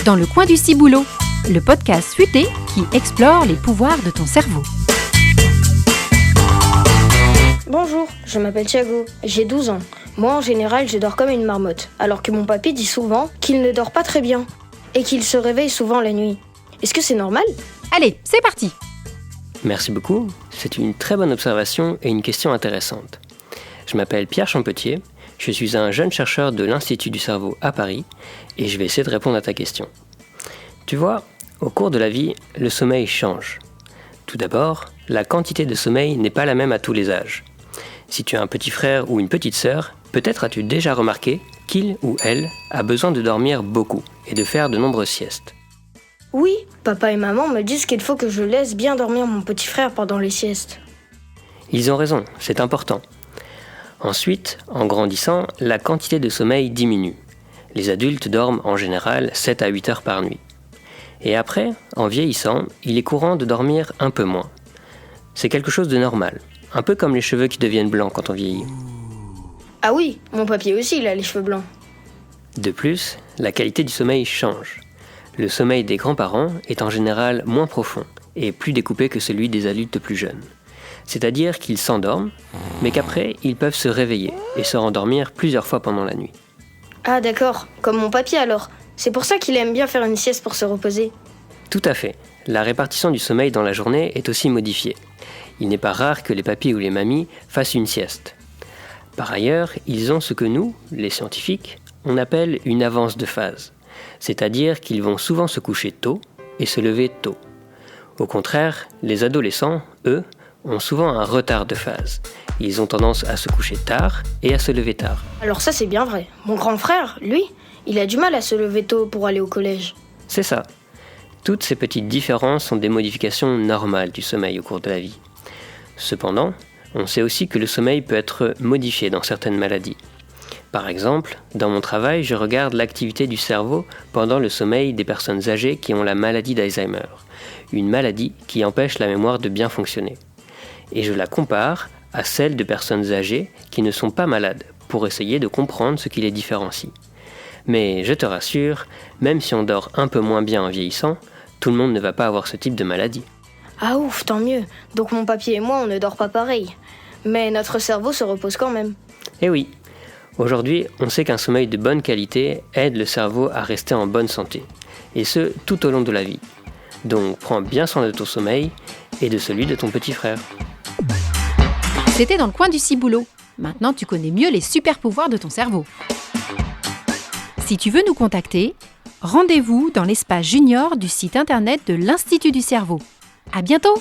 dans le coin du ciboulot, le podcast futé qui explore les pouvoirs de ton cerveau. Bonjour, je m'appelle Thiago, j'ai 12 ans. Moi, en général, je dors comme une marmotte, alors que mon papy dit souvent qu'il ne dort pas très bien et qu'il se réveille souvent la nuit. Est-ce que c'est normal ? Allez, c'est parti! Merci beaucoup, c'est une très bonne observation et une question intéressante. Je m'appelle Pierre Champetier, je suis un jeune chercheur de l'Institut du cerveau à Paris et je vais essayer de répondre à ta question. Tu vois, au cours de la vie, le sommeil change. Tout d'abord, la quantité de sommeil n'est pas la même à tous les âges. Si tu as un petit frère ou une petite sœur, peut-être as-tu déjà remarqué qu'il ou elle a besoin de dormir beaucoup et de faire de nombreuses siestes. Oui, papa et maman me disent qu'il faut que je laisse bien dormir mon petit frère pendant les siestes. Ils ont raison, c'est important. Ensuite, en grandissant, la quantité de sommeil diminue. Les adultes dorment en général 7 à 8 heures par nuit. Et après, en vieillissant, il est courant de dormir un peu moins. C'est quelque chose de normal, un peu comme les cheveux qui deviennent blancs quand on vieillit. Ah oui, mon papy aussi, il a les cheveux blancs. De plus, la qualité du sommeil change. Le sommeil des grands-parents est en général moins profond et plus découpé que celui des adultes plus jeunes. C'est-à-dire qu'ils s'endorment, mais qu'après, ils peuvent se réveiller et se rendormir plusieurs fois pendant la nuit. Ah d'accord, comme mon papy alors. C'est pour ça qu'il aime bien faire une sieste pour se reposer. Tout à fait. La répartition du sommeil dans la journée est aussi modifiée. Il n'est pas rare que les papys ou les mamies fassent une sieste. Par ailleurs, ils ont ce que nous, les scientifiques, on appelle une avance de phase. C'est-à-dire qu'ils vont souvent se coucher tôt et se lever tôt. Au contraire, les adolescents, eux, ont souvent un retard de phase. Ils ont tendance à se coucher tard et à se lever tard. Alors ça c'est bien vrai. Mon grand frère, lui, il a du mal à se lever tôt pour aller au collège. C'est ça. Toutes ces petites différences sont des modifications normales du sommeil au cours de la vie. Cependant, on sait aussi que le sommeil peut être modifié dans certaines maladies. Par exemple, dans mon travail, je regarde l'activité du cerveau pendant le sommeil des personnes âgées qui ont la maladie d'Alzheimer, une maladie qui empêche la mémoire de bien fonctionner. Et je la compare à celle de personnes âgées qui ne sont pas malades pour essayer de comprendre ce qui les différencie. Mais je te rassure, même si on dort un peu moins bien en vieillissant, tout le monde ne va pas avoir ce type de maladie. Ah ouf, tant mieux. Donc mon papy et moi, on ne dort pas pareil. Mais notre cerveau se repose quand même. Eh oui, aujourd'hui, on sait qu'un sommeil de bonne qualité aide le cerveau à rester en bonne santé, et ce, tout au long de la vie. Donc prends bien soin de ton sommeil et de celui de ton petit frère. C'était dans le coin du ciboulot. Maintenant, tu connais mieux les super pouvoirs de ton cerveau. Si tu veux nous contacter, rendez-vous dans l'espace junior du site internet de l'Institut du cerveau. À bientôt!